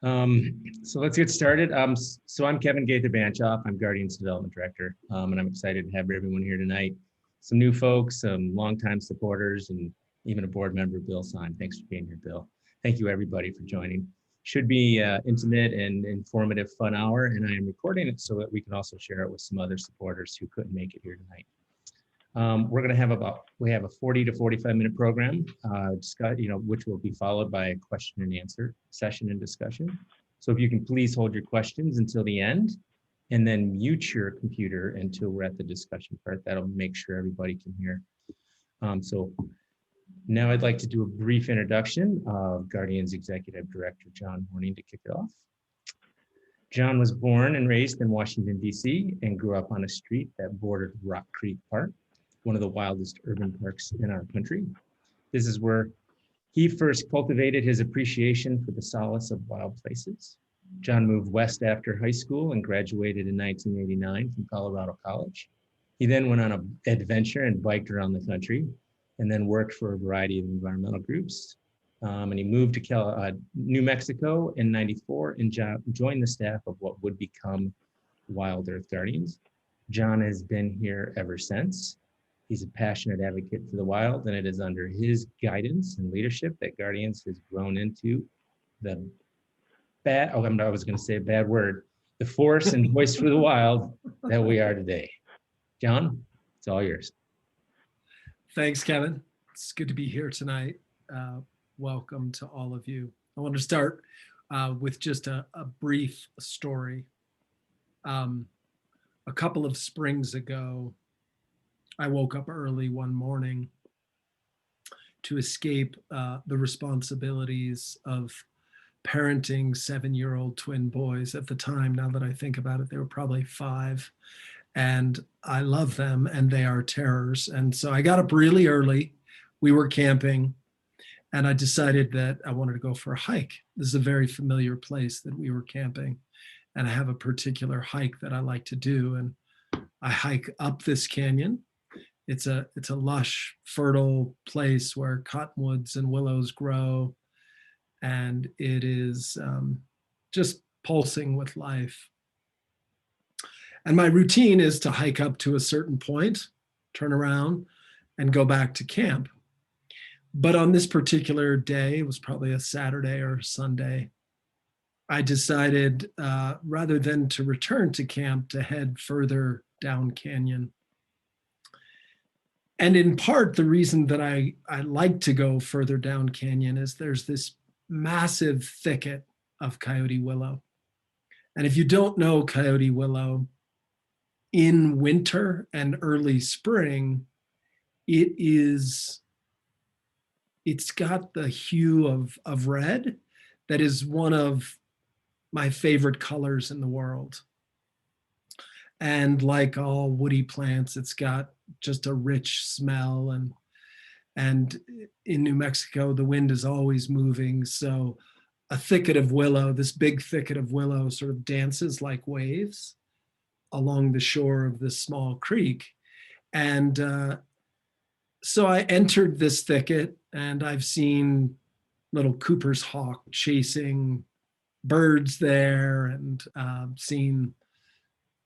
So let's get started. So I'm Kevin Gaither-Banchoff. I'm Guardians Development Director, and I'm excited to have everyone here tonight. Some new folks, some longtime supporters, and even a board member, Bill Syme. Thanks for being here, Bill. Thank you, everybody, for joining. Should be intimate and informative, fun hour, and I am recording it so that we can also share it with some other supporters who couldn't make it here tonight. We're going to have we have a 40 to 45-minute program, which will be followed by a question and answer session and discussion. So if you can please hold your questions until the end and then mute your computer until we're at the discussion part. That'll make sure everybody can hear. So now I'd like to do a brief introduction of Guardians Executive Director John Horning to kick it off. John was born and raised in Washington, D.C. and grew up on a street that bordered Rock Creek Park, one of the wildest urban parks in our country. This is where he first cultivated his appreciation for the solace of wild places. John moved west after high school and graduated in 1989 from Colorado College. He then went on an adventure and biked around the country and then worked for a variety of environmental groups. And he moved to New Mexico in '94 and joined the staff of what would become WildEarth Guardians. John has been here ever since. He's a passionate advocate for the wild, and it is under his guidance and leadership that Guardians has grown into the the force and voice for the wild that we are today. John, it's all yours. Thanks, Kevin. It's good to be here tonight. Welcome to all of you. I want to start with just a brief story. A couple of springs ago, I woke up early one morning to escape the responsibilities of parenting 7-year-old twin boys at the time. Now that I think about it, they were probably 5, and I love them and they are terrors. And so I got up really early. We were camping and I decided that I wanted to go for a hike. This is a very familiar place that we were camping, and I have a particular hike that I like to do. And I hike up this canyon. It's a lush, fertile place where cottonwoods and willows grow, and it is just pulsing with life. And my routine is to hike up to a certain point, turn around, and go back to camp. But on this particular day, it was probably a Saturday or Sunday, I decided rather than to return to camp, to head further down canyon. And in part, the reason that I like to go further down canyon is there's this massive thicket of coyote willow. And if you don't know coyote willow, in winter and early spring, it's got the hue of red that is one of my favorite colors in the world. And like all woody plants, it's got just a rich smell, and in New Mexico, the wind is always moving. So a thicket of willow, this big thicket of willow, sort of dances like waves along the shore of this small creek. And so I entered this thicket, and I've seen little Cooper's hawk chasing birds there, and seen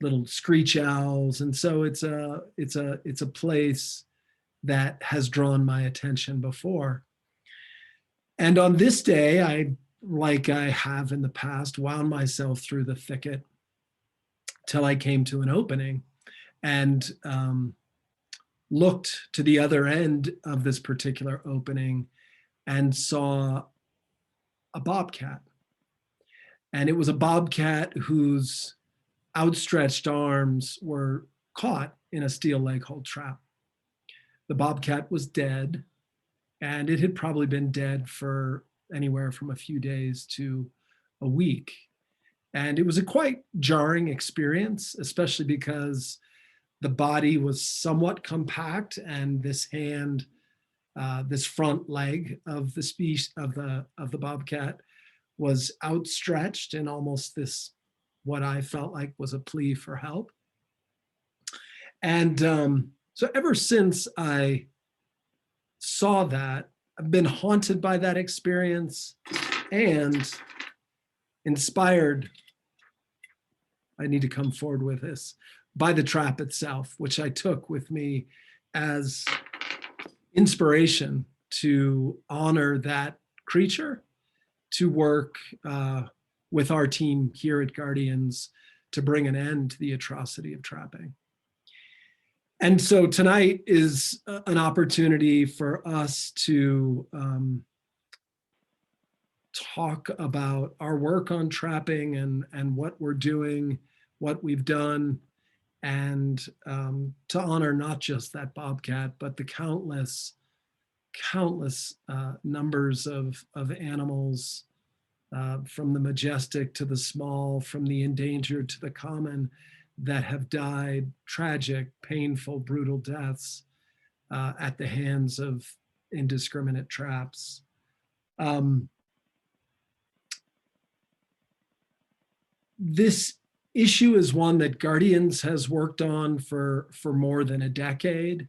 little screech owls. And so it's a place that has drawn my attention before. And on this day, like I have in the past, wound myself through the thicket till I came to an opening and looked to the other end of this particular opening and saw a bobcat. And it was a bobcat whose outstretched arms were caught in a steel leg hold trap. The bobcat was dead, and it had probably been dead for anywhere from a few days to a week. And it was a quite jarring experience, especially because the body was somewhat compact, and this hand, this front leg of the species of the bobcat was outstretched in almost this, what I felt like was a plea for help. And so ever since I saw that, I've been haunted by that experience, and inspired, I need to come forward with this, by the trap itself, which I took with me as inspiration to honor that creature, to work with our team here at Guardians to bring an end to the atrocity of trapping. And so tonight is an opportunity for us to talk about our work on trapping and what we're doing, what we've done, and to honor not just that bobcat, but the countless numbers of animals, from the majestic to the small, from the endangered to the common, that have died tragic, painful, brutal deaths at the hands of indiscriminate traps. This issue is one that Guardians has worked on for more than a decade.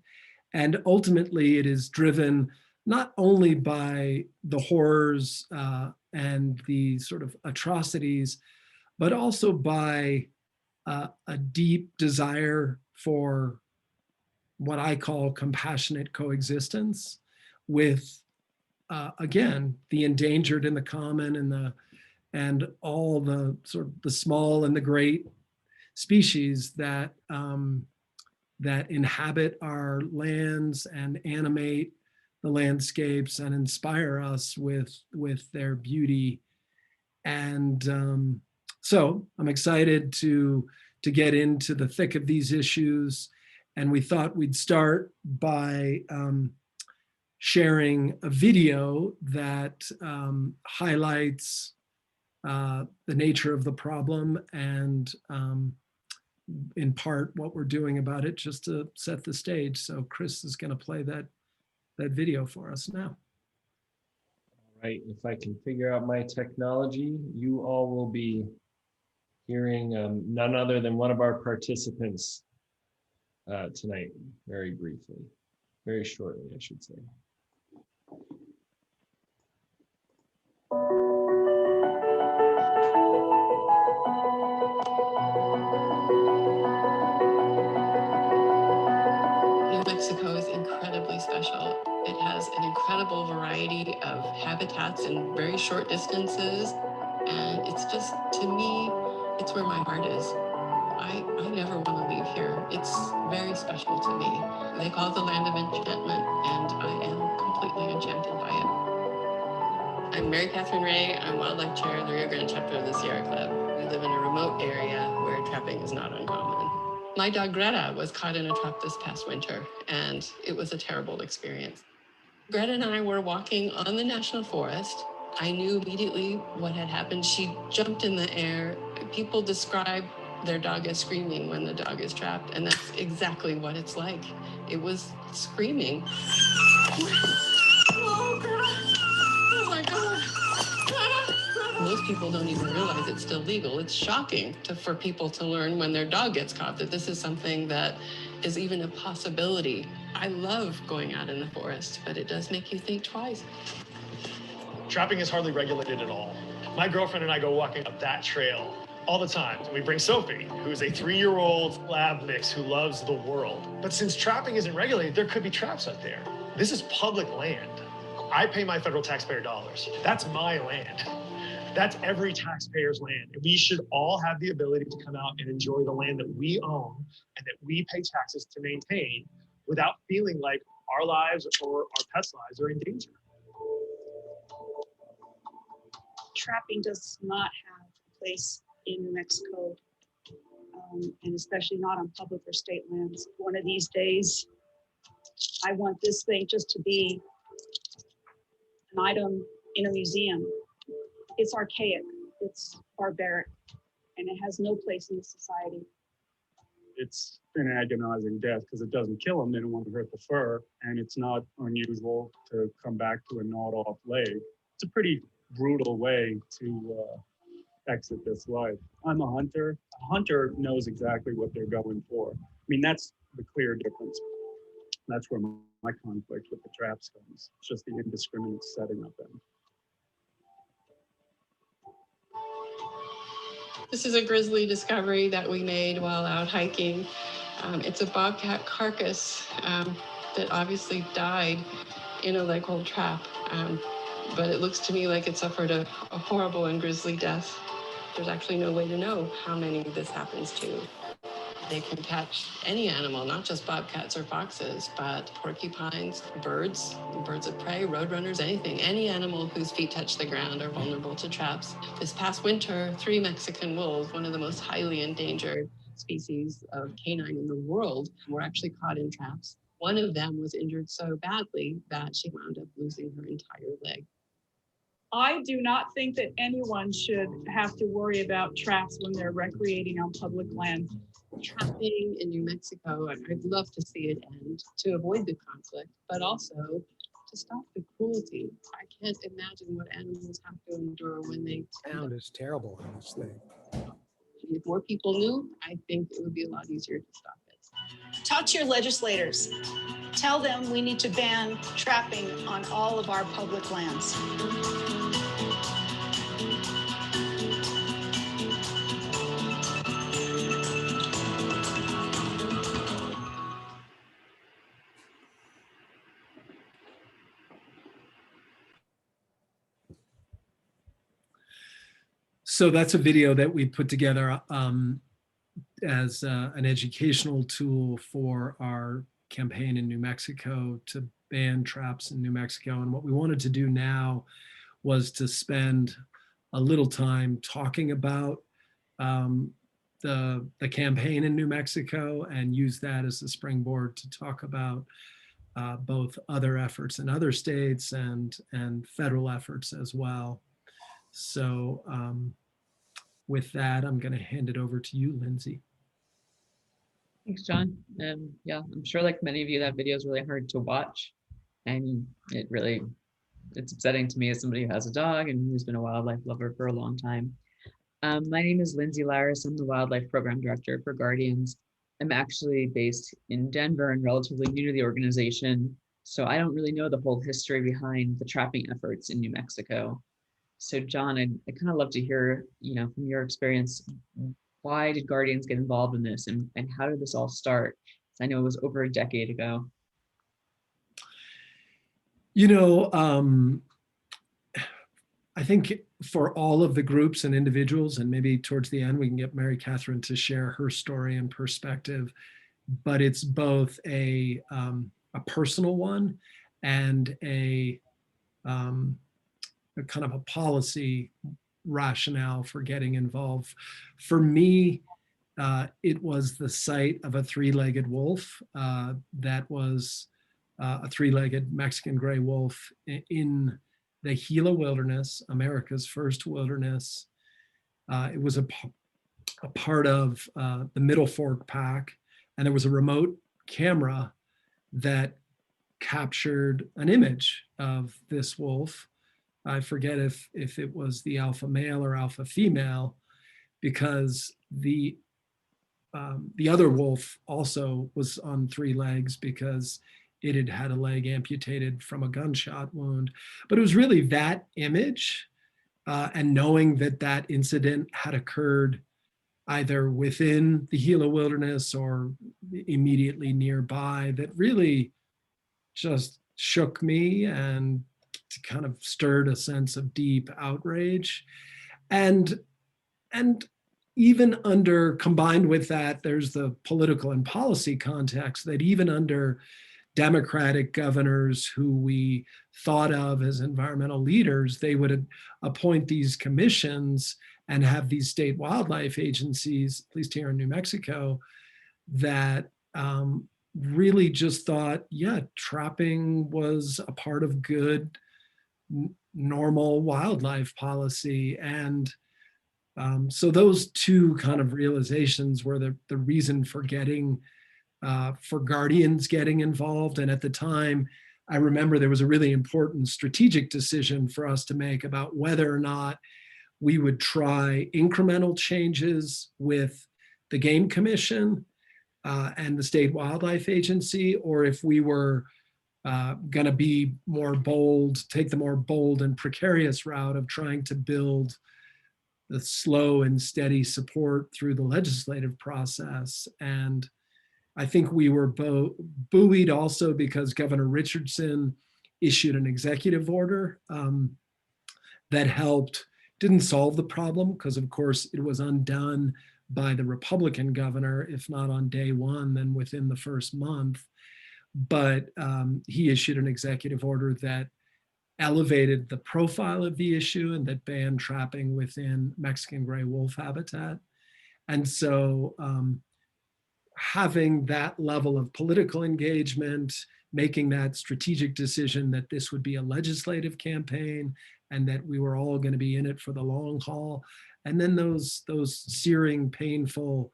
And ultimately it is driven not only by the horrors and the sort of atrocities, but also by a deep desire for what I call compassionate coexistence with, again, the endangered and the common and all the sort of the small and the great species that that inhabit our lands and animate the landscapes and inspire us with their beauty. And so I'm excited to get into the thick of these issues. And we thought we'd start by sharing a video that highlights the nature of the problem and in part what we're doing about it, just to set the stage. So Chris is going to play that video for us now. All right, if I can figure out my technology, you all will be hearing none other than one of our participants tonight, very briefly, very shortly, I should say. New Mexico is incredibly special. It has an incredible variety of habitats in very short distances. And it's just, to me, it's where my heart is. I never want to leave here. It's very special to me. They call it the land of enchantment, and I am completely enchanted by it. I'm Mary Catherine Ray. I'm Wildlife Chair of the Rio Grande chapter of the Sierra Club. We live in a remote area where trapping is not uncommon. My dog Greta was caught in a trap this past winter, and it was a terrible experience. Greta and I were walking on the National Forest. I knew immediately what had happened. She jumped in the air. People describe their dog as screaming when the dog is trapped, and that's exactly what it's like. It was screaming. Oh, Greta. Oh my God. Most people don't even realize it's still legal. It's shocking for people to learn when their dog gets caught that this is something that is even a possibility. I love going out in the forest, but it does make you think twice. Trapping is hardly regulated at all. My girlfriend and I go walking up that trail all the time. We bring Sophie, who is a 3-year-old lab mix who loves the world. But since trapping isn't regulated, there could be traps out there. This is public land. I pay my federal taxpayer dollars. That's my land. That's every taxpayer's land. And we should all have the ability to come out and enjoy the land that we own and that we pay taxes to maintain without feeling like our lives or our pets' lives are in danger. Trapping does not have a place in New Mexico, and especially not on public or state lands. One of these days, I want this thing just to be an item in a museum. It's archaic, it's barbaric, and it has no place in the society. It's an agonizing death because it doesn't kill them. They don't want to hurt the fur, and it's not unusual to come back to a gnawed-off leg. It's a pretty brutal way to exit this life. I'm a hunter. A hunter knows exactly what they're going for. I mean, that's the clear difference. That's where my conflict with the traps comes. It's just the indiscriminate setting of them. This is a grisly discovery that we made while out hiking. It's a bobcat carcass that obviously died in a leg hold trap. But it looks to me like it suffered a horrible and grisly death. There's actually no way to know how many this happens to. They can catch any animal, not just bobcats or foxes, but porcupines, birds of prey, roadrunners, anything. Any animal whose feet touch the ground are vulnerable to traps. This past winter, 3 Mexican wolves, one of the most highly endangered species of canine in the world, were actually caught in traps. One of them was injured so badly that she wound up losing her entire leg. I do not think that anyone should have to worry about traps when they're recreating on public land. Trapping in New Mexico, I'd love to see it end to avoid the conflict, but also to stop the cruelty. I can't imagine what animals have to endure when they. Sound is terrible on this thing. If more people knew, I think it would be a lot easier to stop it. Talk to your legislators. Tell them we need to ban trapping on all of our public lands. So that's a video that we put together as an educational tool for our campaign in New Mexico to ban traps in New Mexico. And what we wanted to do now was to spend a little time talking about the campaign in New Mexico and use that as a springboard to talk about both other efforts in other states and federal efforts as well. So with that, I'm going to hand it over to you, Lindsay. Thanks, John. Yeah, I'm sure like many of you, that video is really hard to watch. And it's upsetting to me as somebody who has a dog and who's been a wildlife lover for a long time. My name is Lindsay Lyris. I'm the Wildlife Program Director for Guardians. I'm actually based in Denver and relatively new to the organization. So I don't really know the whole history behind the trapping efforts in New Mexico. So John, I'd kind of love to hear, from your experience, why did Guardians get involved in this and how did this all start? I know it was over a decade ago. I think for all of the groups and individuals, and maybe towards the end, we can get Mary Catherine to share her story and perspective, but it's both a personal one and a kind of a policy rationale for getting involved. For me, it was the sight of a 3-legged wolf that was a 3-legged Mexican gray wolf in the Gila Wilderness, America's first wilderness. It was a part of the Middle Fork Pack, and there was a remote camera that captured an image of this wolf. I forget if it was the alpha male or alpha female, because the other wolf also was on 3 legs because it had had a leg amputated from a gunshot wound. But it was really that image and knowing that that incident had occurred either within the Gila Wilderness or immediately nearby that really just shook me and kind of stirred a sense of deep outrage. And even combined with that, there's the political and policy context that even under Democratic governors who we thought of as environmental leaders, they would appoint these commissions and have these state wildlife agencies, at least here in New Mexico, that really just thought, yeah, trapping was a part of good, normal wildlife policy. And so those two kind of realizations were the reason for Guardians getting involved. And at the time, I remember there was a really important strategic decision for us to make about whether or not we would try incremental changes with the Game Commission and the State Wildlife Agency, or if we were going to be more bold, take the more bold and precarious route of trying to build the slow and steady support through the legislative process. And I think we were buoyed also because Governor Richardson issued an executive order that helped, didn't solve the problem, because of course it was undone by the Republican governor, if not on day one, then within the first month. But he issued an executive order that elevated the profile of the issue and that banned trapping within Mexican gray wolf habitat. And so having that level of political engagement, making that strategic decision that this would be a legislative campaign and that we were all going to be in it for the long haul. And then those searing, painful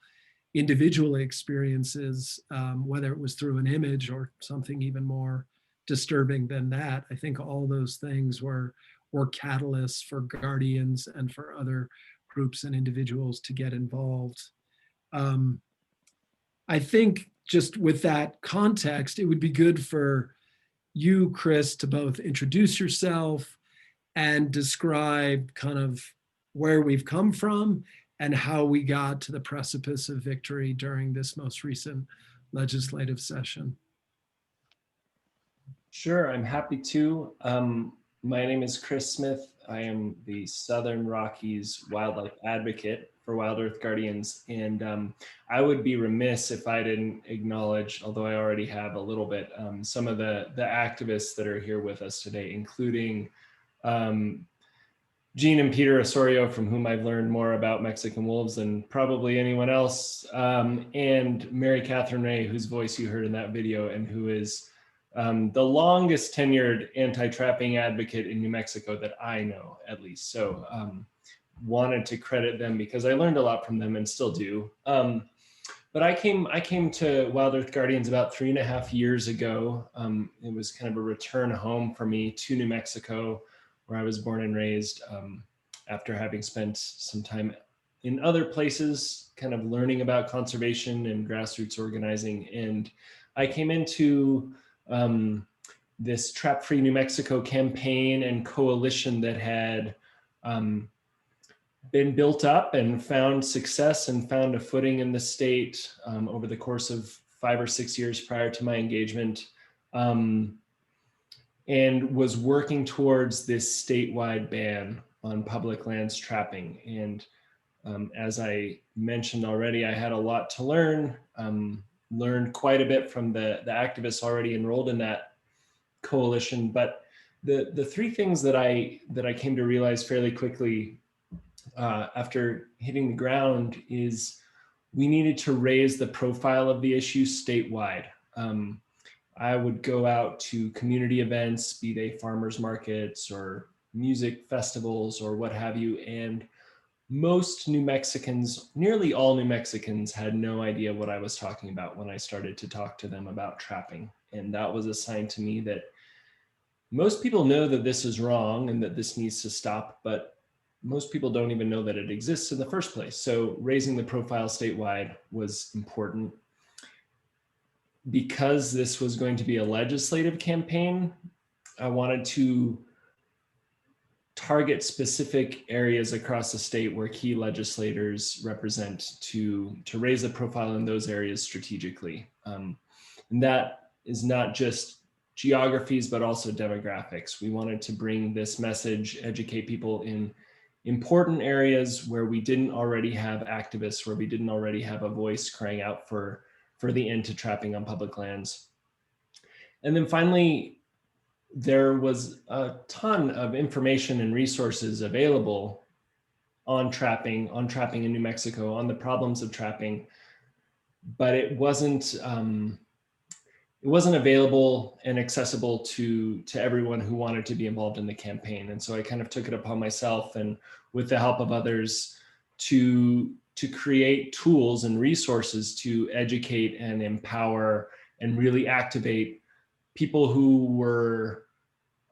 individual experiences, whether it was through an image or something even more disturbing than that, I think all those things were catalysts for Guardians and for other groups and individuals to get involved. I think just with that context, it would be good for you, Chris, to both introduce yourself and describe kind of where we've come from and how we got to the precipice of victory during this most recent legislative session. Sure, I'm happy to. My name is Chris Smith. I am the Southern Rockies Wildlife Advocate for WildEarth Guardians. And I would be remiss if I didn't acknowledge, although I already have a little bit, some of the activists that are here with us today, including Jean and Peter Osorio, from whom I've learned more about Mexican wolves than probably anyone else, and Mary Catherine Ray, whose voice you heard in that video, and who is the longest tenured anti-trapping advocate in New Mexico that I know, at least. So wanted to credit them because I learned a lot from them and still do. But I came to WildEarth Guardians about 3.5 years ago. It was kind of a return home for me to New Mexico, where I was born and raised, after having spent some time in other places, kind of learning about conservation and grassroots organizing. And I came into this Trap Free New Mexico campaign and coalition that had been built up and found success and found a footing in the state over the course of 5 or 6 years prior to my engagement, and was working towards this statewide ban on public lands trapping. And as I mentioned already, I had a lot to learn, learned quite a bit from the activists already enrolled in that coalition. But the three things that I came to realize fairly quickly after hitting the ground is we needed to raise the profile of the issue statewide. I would go out to community events, be they farmers markets or music festivals or what have you, and most New Mexicans, nearly all New Mexicans, had no idea what I was talking about when I started to talk to them about trapping. And that was a sign to me that most people know that this is wrong and that this needs to stop, but most people don't even know that it exists in the first place. So raising the profile statewide was important. Because this was going to be a legislative campaign, I wanted to target specific areas across the state where key legislators represent to raise the profile in those areas strategically. And that is not just geographies, but also demographics. We wanted to bring this message, educate people in important areas where we didn't already have activists, where we didn't already have a voice crying out for the end to trapping on public lands. And then finally, there was a ton of information and resources available on trapping in New Mexico, on the problems of trapping, but it wasn't available and accessible to everyone who wanted to be involved in the campaign. And so I kind of took it upon myself, and with the help of others, to create tools and resources to educate and empower and really activate people who were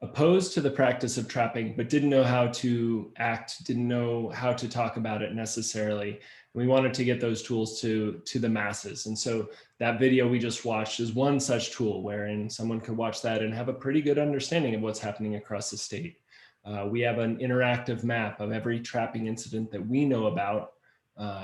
opposed to the practice of trapping, but didn't know how to act, didn't know how to talk about it necessarily. And we wanted to get those tools to the masses. And so that video we just watched is one such tool wherein someone could watch that and have a pretty good understanding of what's happening across the state. We have an interactive map of every trapping incident that we know about,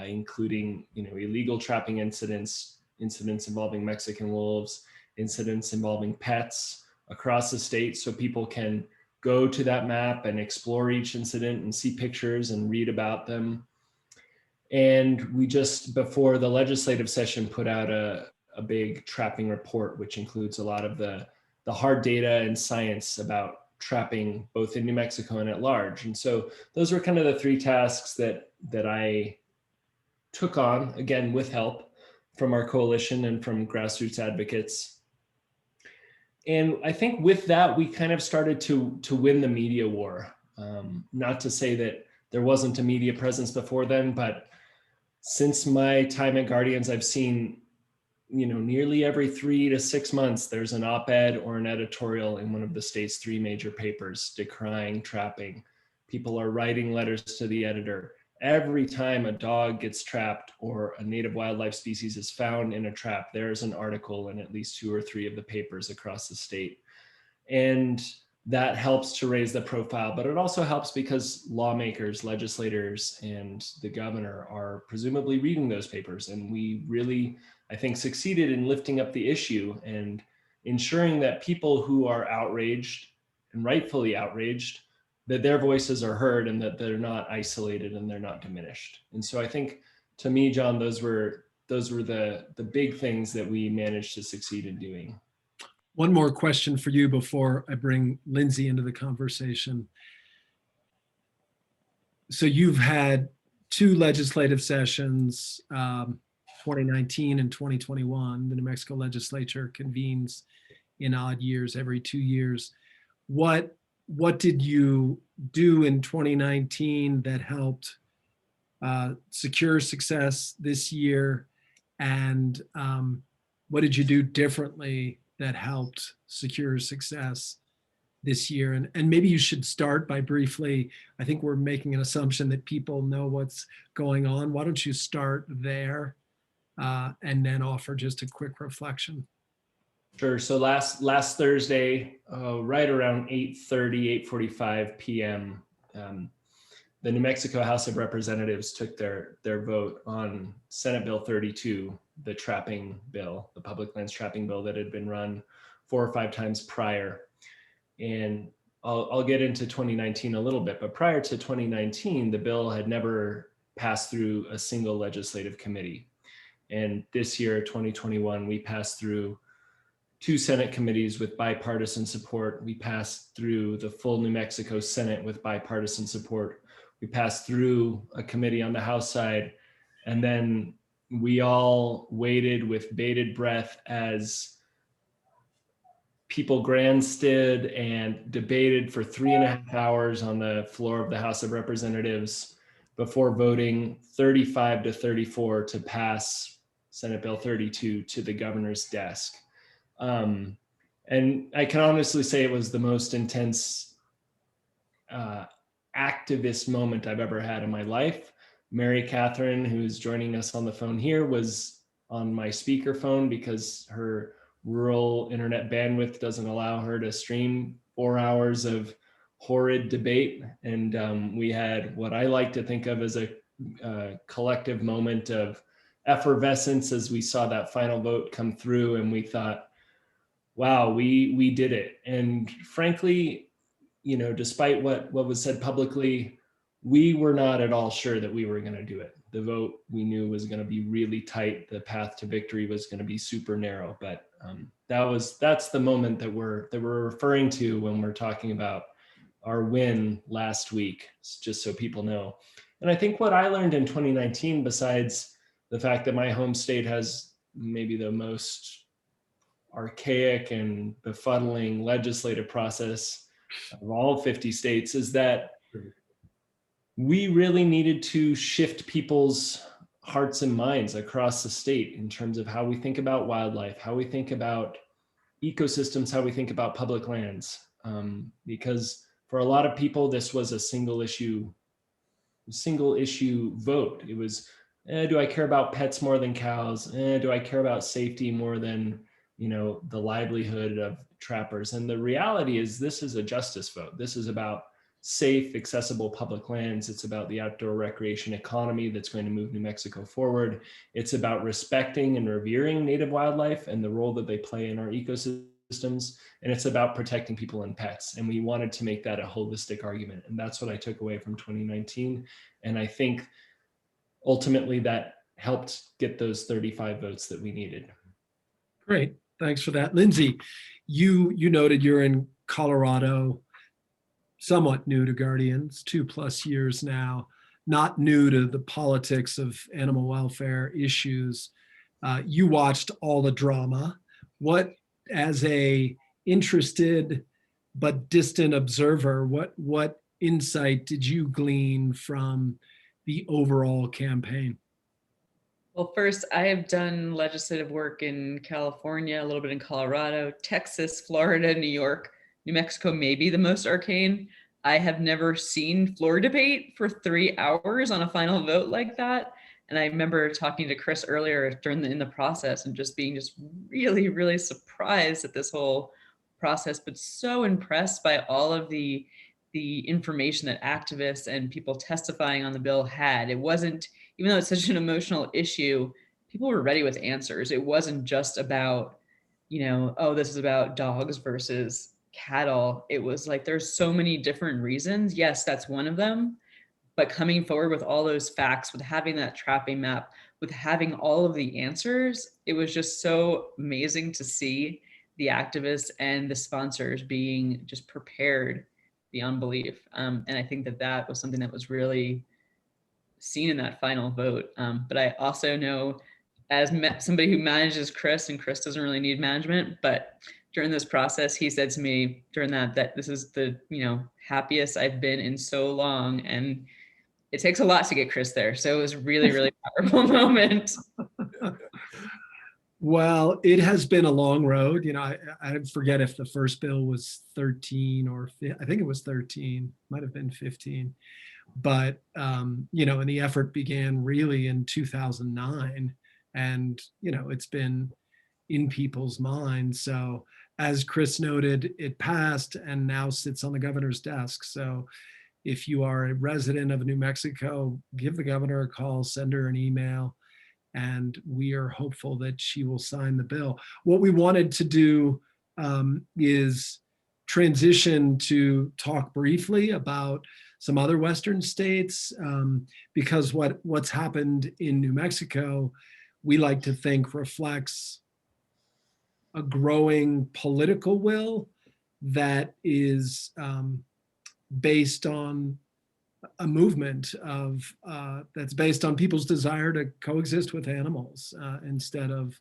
including illegal trapping incidents, incidents involving Mexican wolves, incidents involving pets across the state, so people can go to that map and explore each incident and see pictures and read about them. And we just, before the legislative session, put out a big trapping report, which includes a lot of the hard data and science about trapping both in New Mexico and at large. And so those were kind of the three tasks that I took on, again, with help from our coalition and from grassroots advocates. And I think with that, we kind of started to win the media war. Not to say that there wasn't a media presence before then, but since my time at Guardians, I've seen, nearly every 3 to 6 months, there's an op-ed or an editorial in one of the state's 3 major papers decrying trapping. People are writing letters to the editor. Every time a dog gets trapped or a native wildlife species is found in a trap, there's an article in at least 2 or 3 of the papers across the state. And that helps to raise the profile, but it also helps because lawmakers, legislators, and the governor are presumably reading those papers. And we really, I think, succeeded in lifting up the issue and ensuring that people who are outraged, and rightfully outraged, that their voices are heard and that they're not isolated and they're not diminished. And so I think, to me, John, those were the big things that we managed to succeed in doing. One more question for you before I bring Lindsay into the conversation. So you've had 2 legislative sessions, 2019 and 2021. The New Mexico Legislature convenes in odd years, every 2 years. What did you do in 2019 that helped secure success this year? And what did you do differently that helped secure success this year? And maybe you should start by briefly, I think we're making an assumption that people know what's going on. Why don't you start there and then offer just a quick reflection? Sure. So last Thursday, right around 8:45 p.m., the New Mexico House of Representatives took their vote on Senate Bill 32, the trapping bill, the public lands trapping bill that had been run 4 or 5 times prior. And I'll get into 2019 a little bit, but prior to 2019, the bill had never passed through a single legislative committee. And this year, 2021, we passed through 2 Senate committees with bipartisan support. We passed through the full New Mexico Senate with bipartisan support. We passed through a committee on the House side, and then we all waited with bated breath as people grandstood and debated for 3.5 hours on the floor of the House of Representatives before voting 35 to 34 to pass Senate Bill 32 to the governor's desk. And I can honestly say it was the most intense activist moment I've ever had in my life. Mary Catherine, who's joining us on the phone here, was on my speakerphone because her rural internet bandwidth doesn't allow her to stream 4 hours of horrid debate. And we had what I like to think of as a collective moment of effervescence as we saw that final vote come through, and we thought, wow, we did it. And frankly, despite what was said publicly, we were not at all sure that we were going to do it. The vote we knew was going to be really tight. The path to victory was going to be super narrow. But that's the moment that we're referring to when we're talking about our win last week, just so people know. And I think what I learned in 2019, besides the fact that my home state has maybe the most archaic and befuddling legislative process of all 50 states, is that we really needed to shift people's hearts and minds across the state in terms of how we think about wildlife, how we think about ecosystems, how we think about public lands. Because for a lot of people, this was a single issue vote. It was, do I care about pets more than cows? Do I care about safety more than the livelihood of trappers? And the reality is, this is a justice vote. This is about safe, accessible public lands. It's about the outdoor recreation economy that's going to move New Mexico forward. It's about respecting and revering native wildlife and the role that they play in our ecosystems. And it's about protecting people and pets. And we wanted to make that a holistic argument. And that's what I took away from 2019. And I think ultimately that helped get those 35 votes that we needed. Great, thanks for that. Lindsay, you noted you're in Colorado, somewhat new to Guardians, 2+ years now, not new to the politics of animal welfare issues. You watched all the drama. What, as a interested but distant observer, what insight did you glean from the overall campaign? Well, first, I have done legislative work in California, a little bit in Colorado, Texas, Florida, New York, New Mexico, maybe the most arcane. I have never seen floor debate for 3 hours on a final vote like that. And I remember talking to Chris earlier in the process and just being really, really surprised at this whole process, but so impressed by all of the information that activists and people testifying on the bill had. It wasn't, even though it's such an emotional issue, people were ready with answers. It wasn't just about, oh, this is about dogs versus cattle. It was like, there's so many different reasons. Yes, that's one of them. But coming forward with all those facts, with having that trapping map, with having all of the answers, it was just so amazing to see the activists and the sponsors being just prepared beyond belief. And I think that was something that was really seen in that final vote. But I also know, as somebody who manages Chris, and Chris doesn't really need management, but during this process, he said to me during that this is the happiest I've been in so long. And it takes a lot to get Chris there. So it was really, really powerful moment. Well, it has been a long road. I forget if the first bill was 13 or I think it was 13, might have been 15. But, and the effort began really in 2009. And, it's been in people's minds. So as Chris noted, it passed and now sits on the governor's desk. So if you are a resident of New Mexico, give the governor a call, send her an email, and we are hopeful that she will sign the bill. What we wanted to do is transition to talk briefly about some other Western states, because what's happened in New Mexico, we like to think reflects a growing political will that is based on a movement of that's based on people's desire to coexist with animals instead of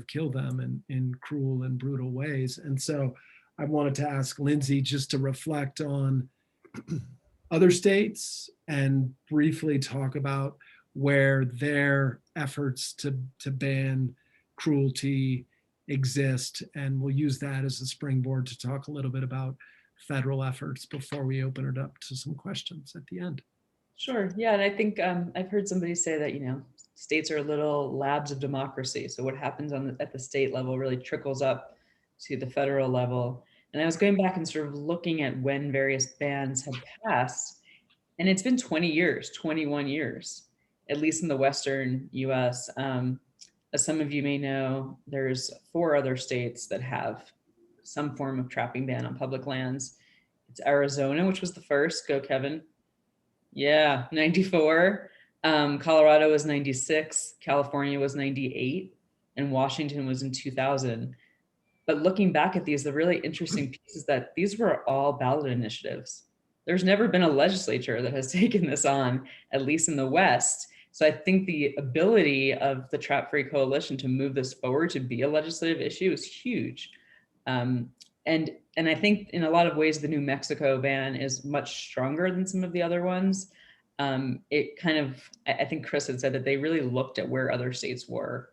kill them in cruel and brutal ways. And so I wanted to ask Lindsay just to reflect on other states and briefly talk about where their efforts to ban cruelty exist. And we'll use that as a springboard to talk a little bit about federal efforts before we open it up to some questions at the end. Sure. Yeah. And I think I've heard somebody say that, states are little labs of democracy. So what happens at the state level really trickles up to the federal level. And I was going back and sort of looking at when various bans have passed, and it's been 20 years, 21 years, at least in the Western US. As some of you may know, there's 4 other states that have some form of trapping ban on public lands. It's Arizona, which was the first. Go, Kevin. Yeah, 94. Colorado was 96. California was 98. And Washington was in 2000. But looking back at these, the really interesting piece is that these were all ballot initiatives. There's never been a legislature that has taken this on, at least in the West. So I think the ability of the Trap Free Coalition to move this forward to be a legislative issue is huge. And I think in a lot of ways, the New Mexico ban is much stronger than some of the other ones. It kind of, I think Chris had said that they really looked at where other states were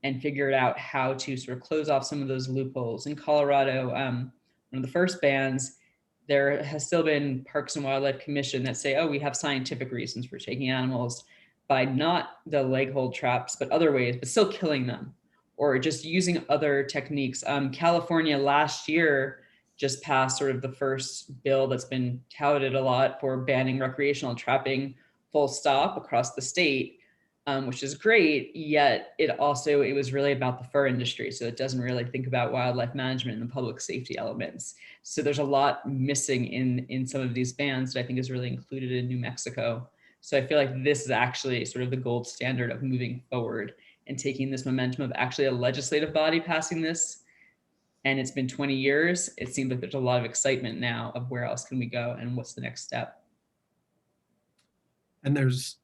and figured out how to sort of close off some of those loopholes. In Colorado, one of the first bans, there has still been Parks and Wildlife Commission that say, oh, we have scientific reasons for taking animals by not the leg hold traps, but other ways, but still killing them, or just using other techniques. California last year just passed sort of the first bill that's been touted a lot for banning recreational trapping full stop across the state, which is great. Yet it was really about the fur industry. So it doesn't really think about wildlife management and the public safety elements. So there's a lot missing in some of these bans that I think is really included in New Mexico. So I feel like this is actually sort of the gold standard of moving forward and taking this momentum of actually a legislative body passing this. And it's been 20 years. It seems like there's a lot of excitement now of where else can we go and what's the next step. And there's,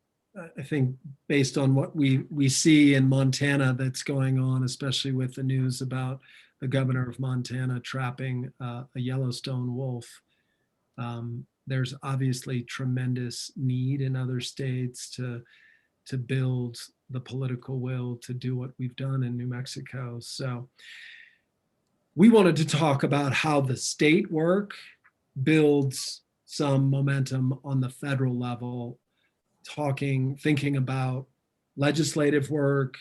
I think, based on what we see in Montana that's going on, especially with the news about the governor of Montana trapping a Yellowstone wolf, there's obviously tremendous need in other states to build the political will to do what we've done in New Mexico. So we wanted to talk about how the state work builds some momentum on the federal level, thinking about legislative work,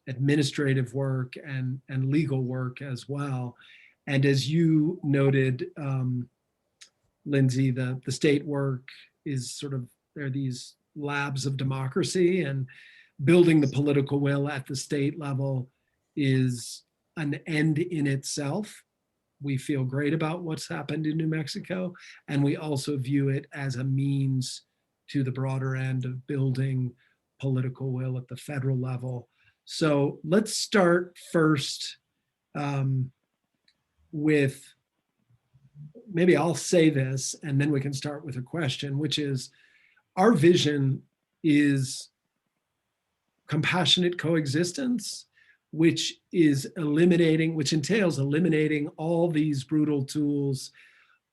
administrative work, and legal work as well. And as you noted, Lindsay, the state work is sort of, there are these labs of democracy, and building the political will at the state level is an end in itself. We feel great about what's happened in New Mexico, and we also view it as a means to the broader end of building political will at the federal level. So let's start first with, maybe I'll say this and then we can start with a question, which is, our vision is compassionate coexistence, which entails eliminating all these brutal tools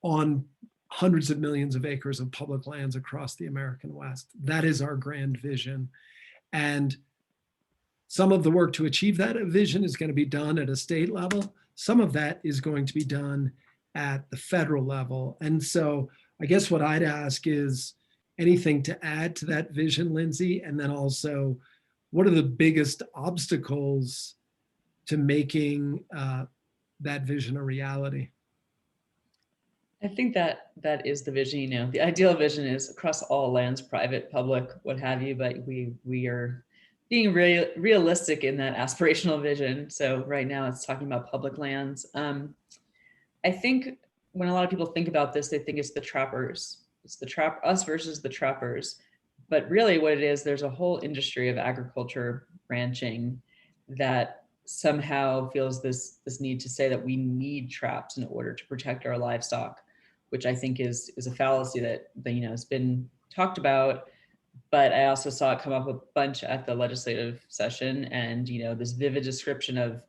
on hundreds of millions of acres of public lands across the American West. That is our grand vision. And some of the work to achieve that vision is going to be done at a state level. Some of that is going to be done at the federal level. And so I guess what I'd ask is, anything to add to that vision, Lindsay? And then also, what are the biggest obstacles to making that vision a reality? I think that is the vision. The ideal vision is across all lands, private, public, what have you, but we are being realistic in that aspirational vision. So right now it's talking about public lands. I think when a lot of people think about this, they think it's the trappers. It's us versus the trappers. But really what it is, there's a whole industry of agriculture ranching that somehow feels this need to say that we need traps in order to protect our livestock, which I think is a fallacy that has been talked about. But I also saw it come up a bunch at the legislative session, and this vivid description of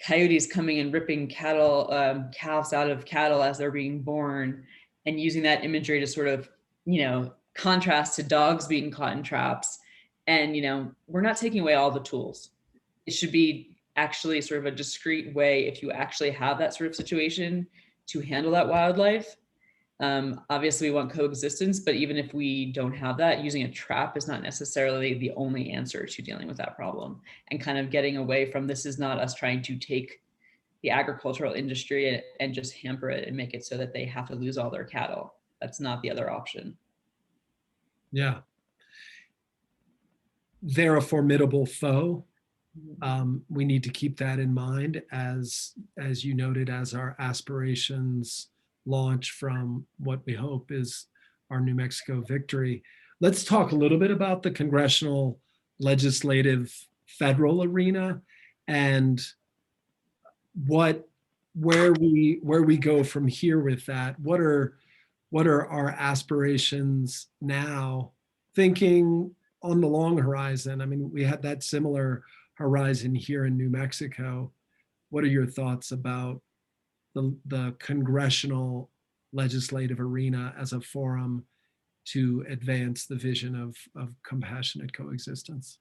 coyotes coming and ripping calves out of cattle as they're being born, and using that imagery to sort of contrast to dogs being caught in traps. And we're not taking away all the tools. It should be actually sort of a discrete way, if you actually have that sort of situation, to handle that wildlife. Obviously we want coexistence, but even if we don't have that, using a trap is not necessarily the only answer to dealing with that problem. And kind of getting away from, this is not us trying to take the agricultural industry and just hamper it and make it so that they have to lose all their cattle. That's not the other option. Yeah. They're a formidable foe. We need to keep that in mind as you noted, as our aspirations launch from what we hope is our New Mexico victory. Let's talk a little bit about the congressional, legislative, federal arena, and where we go from here with that. What are our aspirations now, thinking on the long horizon? I mean, we had that similar horizon here in New Mexico. What are your thoughts about the congressional legislative arena as a forum to advance the vision of compassionate coexistence?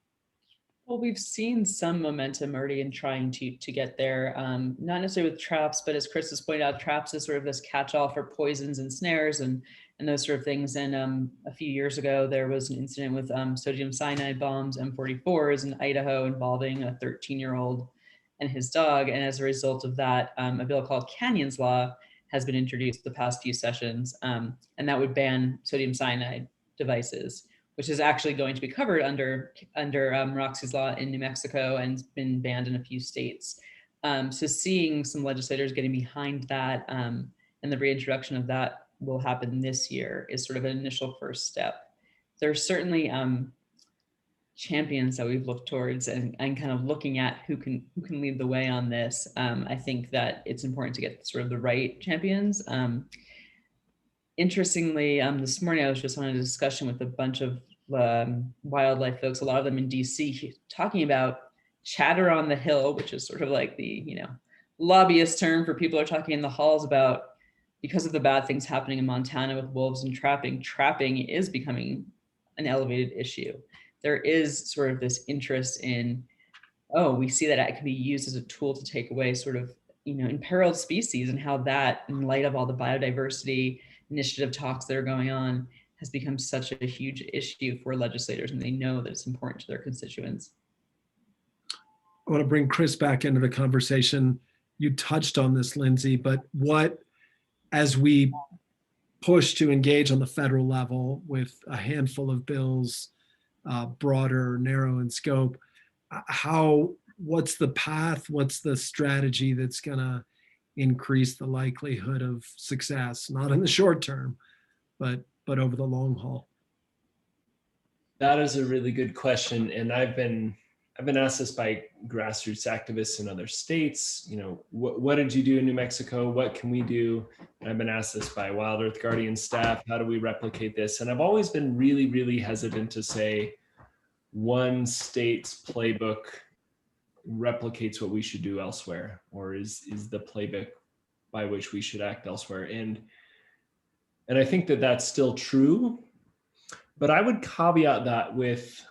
Well, we've seen some momentum already in trying to get there, not necessarily with traps, but as Chris has pointed out, traps is sort of this catch-all for poisons and snares and those sort of things. And a few years ago, there was an incident with sodium cyanide bombs, M44s in Idaho, involving a 13-year-old and his dog. And as a result of that, a bill called Canyons Law has been introduced the past few sessions, and that would ban sodium cyanide devices, which is actually going to be covered under Roxy's law in New Mexico and been banned in a few states. So seeing some legislators getting behind that and the reintroduction of that will happen this year is sort of an initial first step. There's certainly champions that we've looked towards and kind of looking at who can lead the way on this. I think that it's important to get sort of the right champions. Interestingly, this morning I was just on a discussion with a bunch of wildlife folks, a lot of them in DC, talking about chatter on the Hill, which is sort of like the lobbyist term for people are talking in the halls about, because of the bad things happening in Montana with wolves and trapping is becoming an elevated issue. There is sort of this interest in, oh, we see that it can be used as a tool to take away sort of, imperiled species, and how that, in light of all the biodiversity initiative talks that are going on, has become such a huge issue for legislators, and they know that it's important to their constituents. I want to bring Chris back into the conversation. You touched on this, Lindsay, but as we push to engage on the federal level with a handful of bills, broader, narrow in scope, what's the path, what's the strategy that's going to increase the likelihood of success, not in the short term, but over the long haul? That is a really good question, and I've been asked this by grassroots activists in other states. What did you do in New Mexico? What can we do? And I've been asked this by WildEarth Guardians staff. How do we replicate this? And I've always been really, really hesitant to say one state's playbook replicates what we should do elsewhere, or is the playbook by which we should act elsewhere. And I think that that's still true, but I would caveat that with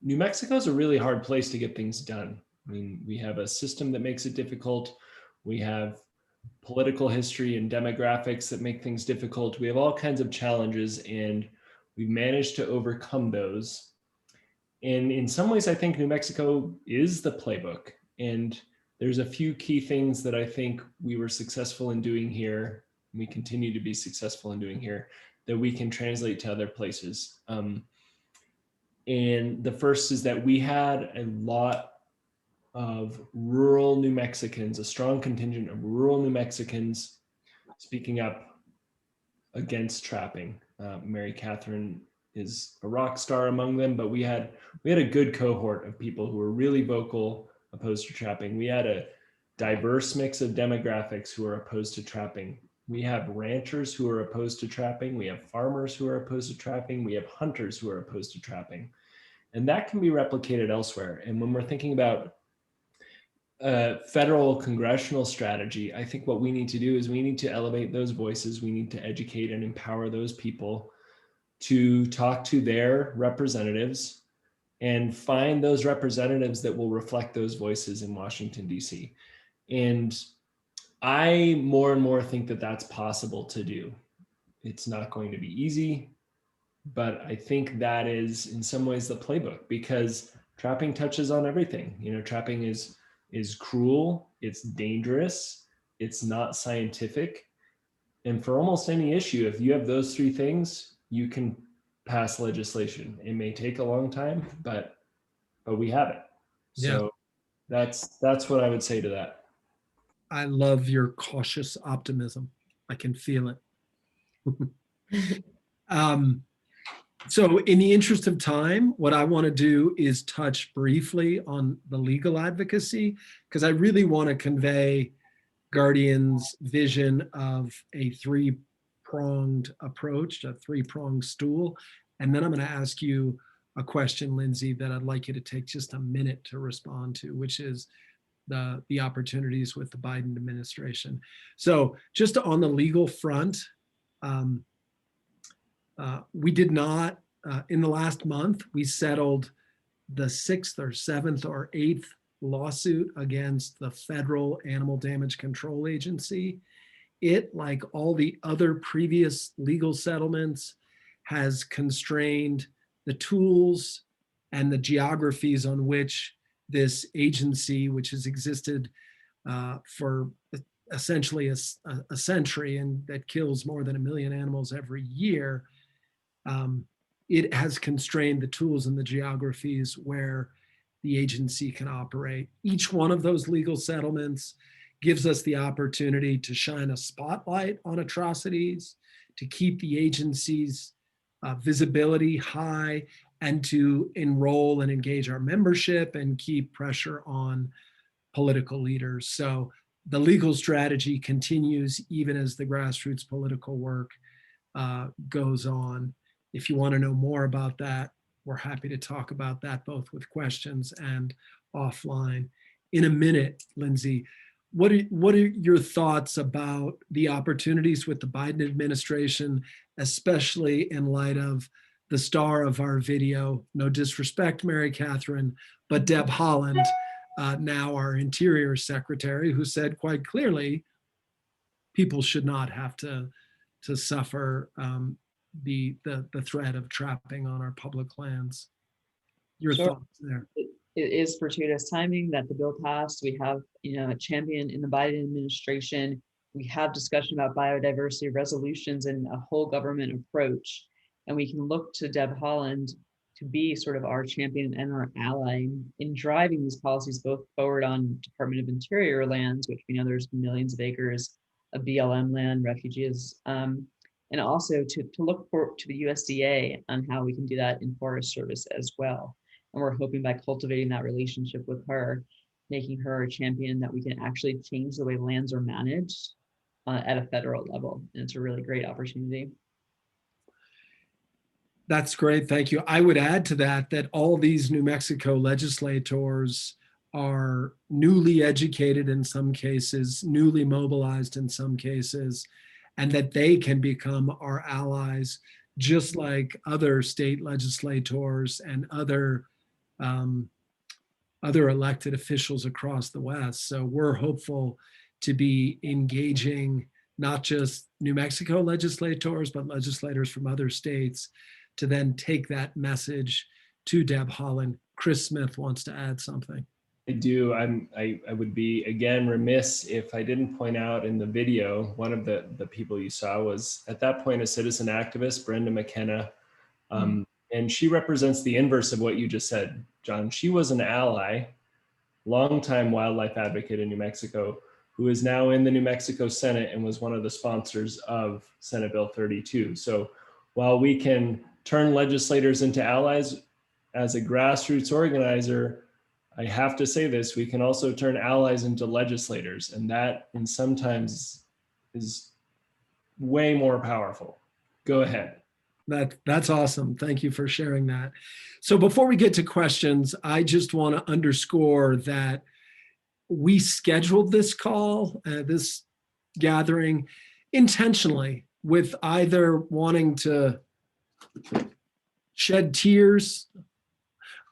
New Mexico is a really hard place to get things done. I mean, we have a system that makes it difficult. We have political history and demographics that make things difficult. We have all kinds of challenges, and we've managed to overcome those. And in some ways, I think New Mexico is the playbook. And there's a few key things that I think we were successful in doing here, and we continue to be successful in doing here, that we can translate to other places. And the first is that we had a lot of rural New Mexicans, a strong contingent of rural New Mexicans speaking up against trapping. Mary Catherine is a rock star among them, but we had a good cohort of people who were really vocal, opposed to trapping. We had a diverse mix of demographics who are opposed to trapping. We have ranchers who are opposed to trapping. We have farmers who are opposed to trapping. We have hunters who are opposed to trapping. And that can be replicated elsewhere. And when we're thinking about federal congressional strategy, I think what we need to do is we need to elevate those voices. We need to educate and empower those people to talk to their representatives and find those representatives that will reflect those voices in Washington, D.C. And I more and more think that that's possible to do. It's not going to be easy, but I think that is in some ways the playbook, because trapping touches on everything. Trapping is cruel, it's dangerous, it's not scientific. And for almost any issue, if you have those three things, you can pass legislation. It may take a long time, but we have it. So that's what I would say to that. I love your cautious optimism. I can feel it. So in the interest of time, what I want to do is touch briefly on the legal advocacy, because I really want to convey Guardian's vision of a three-pronged approach, a three-pronged stool. And then I'm going to ask you a question, Lindsay, that I'd like you to take just a minute to respond to, which is the opportunities with the Biden administration. So just on the legal front, we did not, in the last month, we settled the 6th or 7th or 8th lawsuit against the Federal Animal Damage Control Agency. It, like all the other previous legal settlements, has constrained the tools and the geographies on which this agency, which has existed for essentially a century and that kills more than 1 million animals every year, it has constrained the tools and the geographies where the agency can operate. Each one of those legal settlements gives us the opportunity to shine a spotlight on atrocities, to keep the agency's visibility high, and to enroll and engage our membership and keep pressure on political leaders. So the legal strategy continues even as the grassroots political work goes on. If you want to know more about that, we're happy to talk about that both with questions and offline. In a minute, Lindsay, what are your thoughts about the opportunities with the Biden administration, especially in light of the star of our video, no disrespect, Mary Catherine, but Deb Haaland, now our Interior Secretary, who said quite clearly, people should not have to suffer the threat of trapping on our public lands. Your thoughts there? It is fortuitous timing that the bill passed. We have, a champion in the Biden administration. We have discussion about biodiversity resolutions and a whole government approach. And we can look to Deb Haaland to be sort of our champion and our ally in driving these policies both forward on Department of Interior lands, which we know there's millions of acres of BLM land, refuges, and also to look to the USDA on how we can do that in Forest Service as well. And we're hoping by cultivating that relationship with her, making her a champion, that we can actually change the way lands are managed at a federal level. And it's a really great opportunity. That's great, thank you. I would add to that all these New Mexico legislators are newly educated in some cases, newly mobilized in some cases, and that they can become our allies, just like other state legislators and other elected officials across the West. So we're hopeful to be engaging not just New Mexico legislators, but legislators from other states to then take that message to Deb Haaland. Chris Smith wants to add something. I do. I would be, again, remiss if I didn't point out in the video, one of the people you saw was at that point a citizen activist, Brenda McKenna. And she represents the inverse of what you just said, John. She was an ally, longtime wildlife advocate in New Mexico, who is now in the New Mexico Senate and was one of the sponsors of Senate Bill 32. So while we can turn legislators into allies, as a grassroots organizer, I have to say this, we can also turn allies into legislators, and that in sometimes is way more powerful. Go ahead. That's awesome. Thank you for sharing that. So before we get to questions, I just want to underscore that we scheduled this call, this gathering, intentionally, with either wanting to shed tears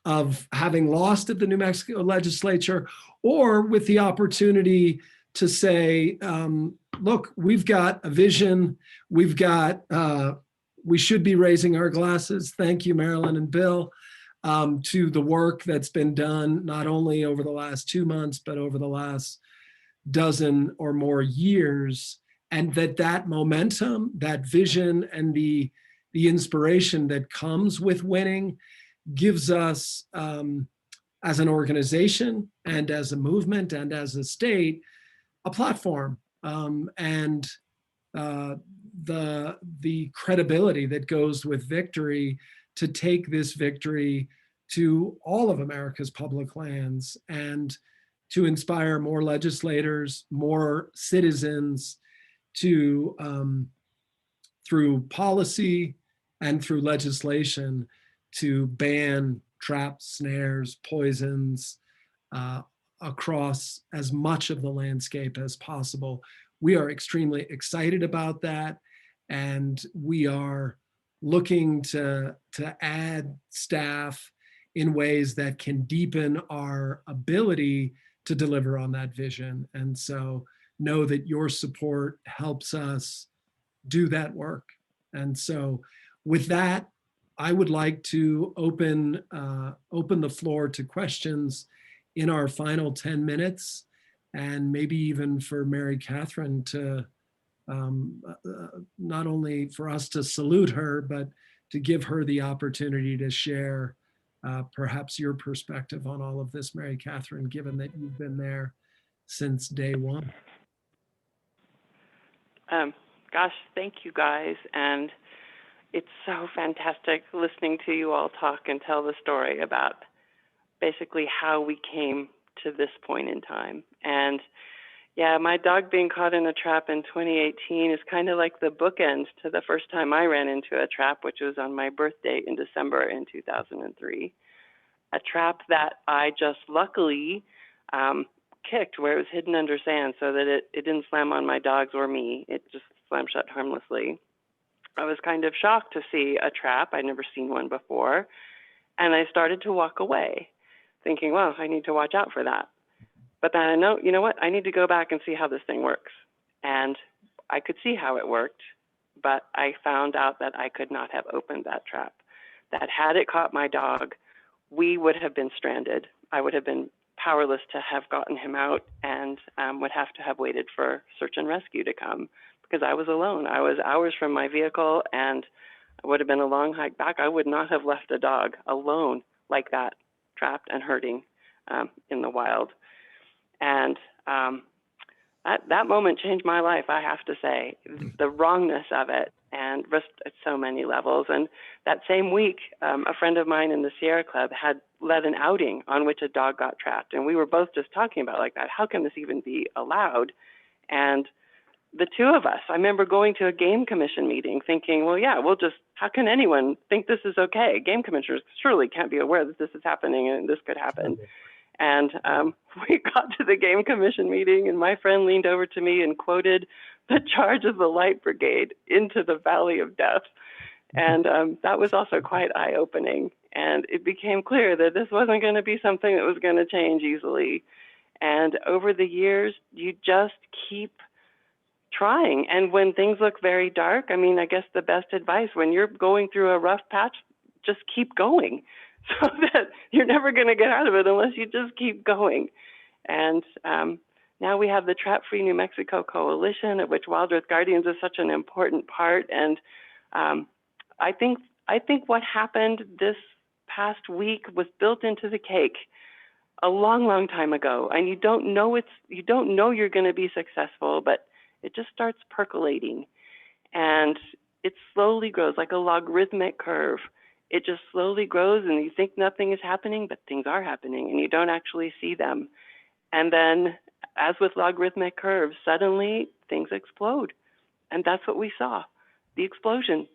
of having lost at the New Mexico legislature, or with the opportunity to say, look, we've got a vision, we should be raising our glasses. Thank you, Marilyn and Bill, to the work that's been done, not only over the last 2 months, but over the last dozen or more years. And that momentum, that vision, and the inspiration that comes with winning gives us, as an organization and as a movement and as a state, a platform, and the credibility that goes with victory, to take this victory to all of America's public lands and to inspire more legislators, more citizens to, through policy and through legislation, to ban traps, snares, poisons across as much of the landscape as possible. We are extremely excited about that, and we are looking to add staff in ways that can deepen our ability to deliver on that vision. And so know that your support helps us do that work. And so with that, I would like to open the floor to questions in our final 10 minutes, and maybe even for Mary Catherine to not only for us to salute her, but to give her the opportunity to share perhaps your perspective on all of this, Mary Catherine, given that you've been there since day one. Gosh, thank you guys. And it's so fantastic listening to you all talk and tell the story about basically how we came to this point in time. And yeah, my dog being caught in a trap in 2018 is kind of like the bookend to the first time I ran into a trap, which was on my birthday in December in 2003. A trap that I just luckily kicked where it was hidden under sand so that it didn't slam on my dogs or me. It just slammed shut harmlessly. I was kind of shocked to see a trap. I'd never seen one before. And I started to walk away thinking, well, I need to watch out for that. But then I know, you know what? I need to go back and see how this thing works. And I could see how it worked, but I found out that I could not have opened that trap. That had it caught my dog, we would have been stranded. I would have been powerless to have gotten him out and would have to have waited for search and rescue to come because I was alone. I was hours from my vehicle and it would have been a long hike back. I would not have left a dog alone like that, trapped and hurting in the wild. And that moment changed my life, I have to say, the wrongness of it and just at so many levels. And that same week, a friend of mine in the Sierra Club had led an outing on which a dog got trapped. And we were both just talking about like that. How can this even be allowed? And the two of us, I remember going to a game commission meeting thinking, well, yeah, how can anyone think this is okay? Game commissioners surely can't be aware that this is happening and this could happen. And we got to the game commission meeting and my friend leaned over to me and quoted the charge of the Light Brigade into the Valley of Death. And that was also quite eye-opening. And it became clear that this wasn't going to be something that was going to change easily. And over the years, you just keep trying. And when things look very dark, I mean, I guess the best advice when you're going through a rough patch, just keep going so that you're never going to get out of it unless you just keep going. And now we have the Trap Free New Mexico Coalition, of which WildEarth Guardians is such an important part. And I think what happened this past week was built into the cake a long, long time ago. And you don't know you're going to be successful, but it just starts percolating. And it slowly grows like a logarithmic curve. It just slowly grows and you think nothing is happening, but things are happening and you don't actually see them. And then as with logarithmic curves, suddenly things explode. And that's what we saw, the explosion.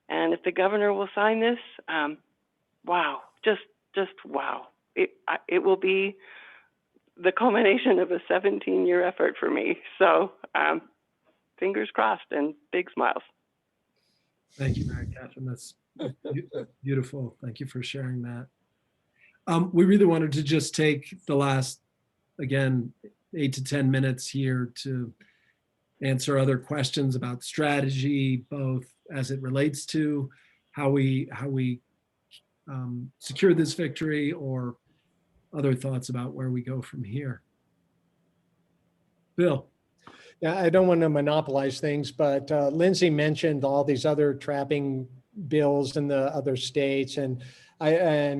And if the governor will sign this, wow, just wow. It will be the culmination of a 17-year effort for me. So fingers crossed and big smiles. Thank you, Mary Catherine. That's beautiful. Thank you for sharing that. We really wanted to just take the last, again, 8 to 10 minutes here to answer other questions about strategy, both as it relates to how we secure this victory or other thoughts about where we go from here. Bill. Yeah, I don't want to monopolize things, but Lindsay mentioned all these other trapping bills in the other states, and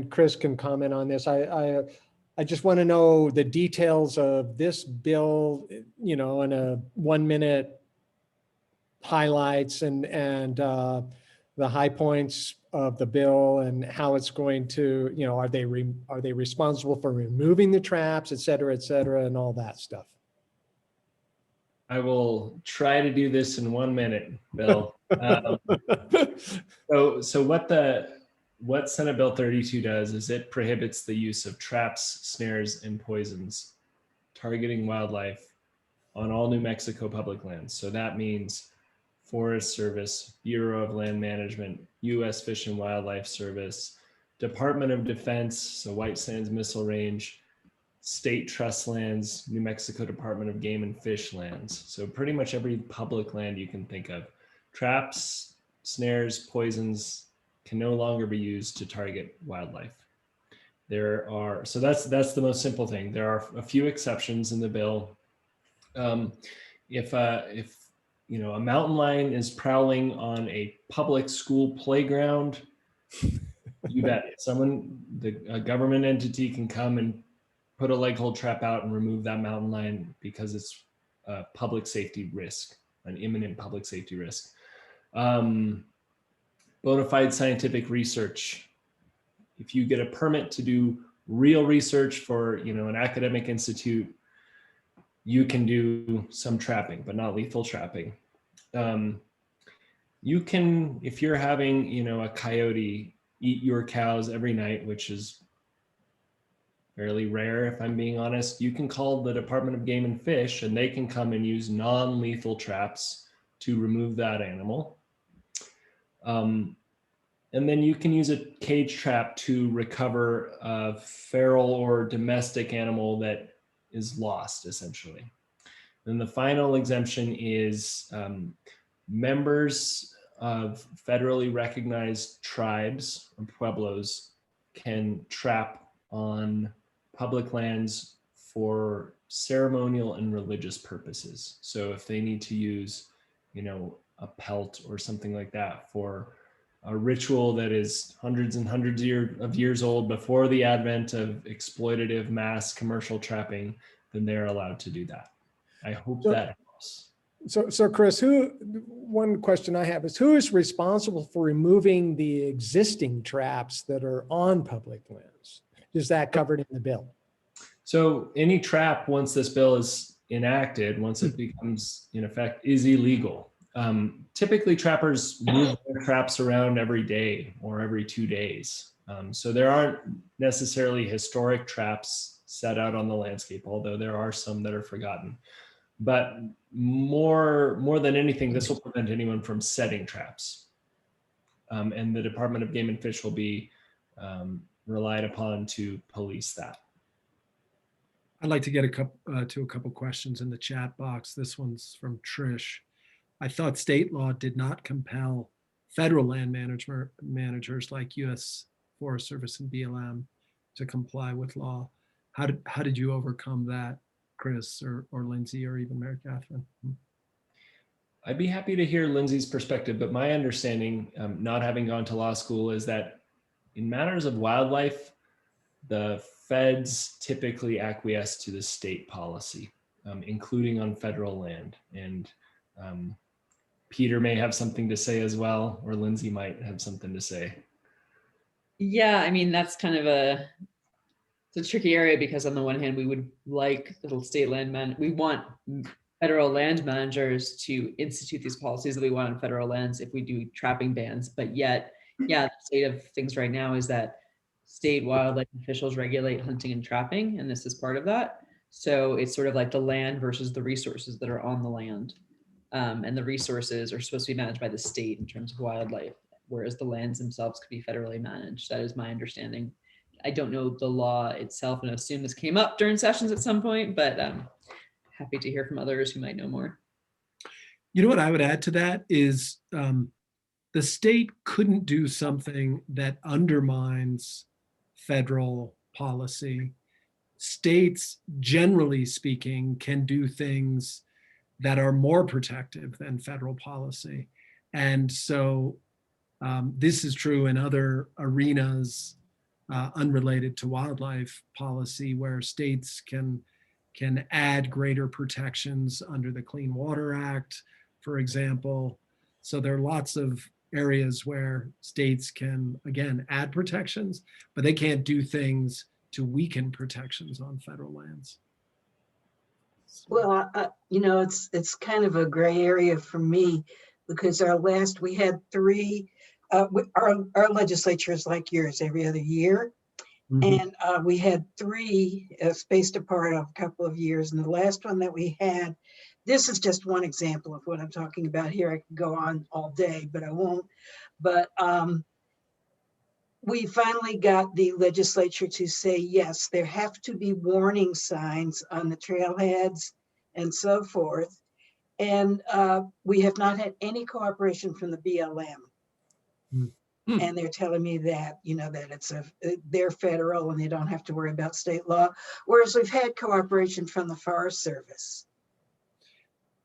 Chris can comment on this. I just want to know the details of this bill, you know, in a 1-minute highlights and the high points of the bill and how it's going to, you know, are they responsible for removing the traps, et cetera, and all that stuff. I will try to do this in 1 minute, Bill. So what Senate Bill 32 does is it prohibits the use of traps, snares, and poisons targeting wildlife on all New Mexico public lands. So that means Forest Service, Bureau of Land Management, U.S. Fish and Wildlife Service, Department of Defense, so White Sands Missile Range, state trust lands, New Mexico Department of Game and Fish lands. So pretty much every public land you can think of. Traps, snares, poisons can no longer be used to target wildlife. So that's the most simple thing. There are a few exceptions in the bill. If you know, a mountain lion is prowling on a public school playground, you bet a government entity can come and put a leg hold trap out and remove that mountain lion because it's a public safety risk, an imminent public safety risk. Bona fide scientific research. If you get a permit to do real research for, you know, an academic institute, you can do some trapping, but not lethal trapping. You can, if you're having, you know, a coyote eat your cows every night, which is fairly rare, if I'm being honest, you can call the Department of Game and Fish and they can come and use non-lethal traps to remove that animal. And then you can use a cage trap to recover a feral or domestic animal that is lost, essentially. Then the final exemption is members of federally recognized tribes or pueblos can trap on public lands for ceremonial and religious purposes. So if they need to use, you know, a pelt or something like that for a ritual that is hundreds and hundreds of years old before the advent of exploitative mass commercial trapping, then they're allowed to do that. I hope that helps. So Chris, one question I have is who is responsible for removing the existing traps that are on public lands? Is that covered in the bill? So any trap, once this bill is enacted, once it becomes in effect, is illegal. Typically trappers move their traps around every day or every 2 days. So there aren't necessarily historic traps set out on the landscape, although there are some that are forgotten. But more than anything, this will prevent anyone from setting traps. And the Department of Game and Fish will be relied upon to police that. I'd like to get to a couple questions in the chat box. This one's from Trish. I thought state law did not compel federal land managers like U.S. Forest Service and BLM to comply with law. How did you overcome that, Chris or Lindsay or even Mary Catherine? I'd be happy to hear Lindsay's perspective, but my understanding, not having gone to law school, is that in matters of wildlife, the feds typically acquiesce to the state policy, including on federal land. And Peter may have something to say as well, or Lindsay might have something to say. Yeah, I mean, that's kind of it's a tricky area because on the one hand, we would like little state land we want federal land managers to institute these policies that we want on federal lands if we do trapping bans. But yet, yeah, the state of things right now is that state wildlife officials regulate hunting and trapping, and this is part of that. So it's sort of like the land versus the resources that are on the land. And the resources are supposed to be managed by the state in terms of wildlife, whereas the lands themselves could be federally managed. That is my understanding. I don't know the law itself and assume this came up during sessions at some point, but happy to hear from others who might know more. You know what I would add to that is the state couldn't do something that undermines federal policy. States, generally speaking, can do things that are more protective than federal policy. And so this is true in other arenas unrelated to wildlife policy, where states can add greater protections under the Clean Water Act, for example. So there are lots of areas where states can, again, add protections, but they can't do things to weaken protections on federal lands. Well, you know, it's kind of a gray area for me because we had three, our legislature is like yours every other year. Mm-hmm. And we had three spaced apart of a couple of years. And the last one that we had, this is just one example of what I'm talking about here. I could go on all day, but I won't. But we finally got the legislature to say, yes, there have to be warning signs on the trailheads and so forth. And we have not had any cooperation from the BLM. And they're telling me that, that they're federal and they don't have to worry about state law. Whereas we've had cooperation from the Forest Service.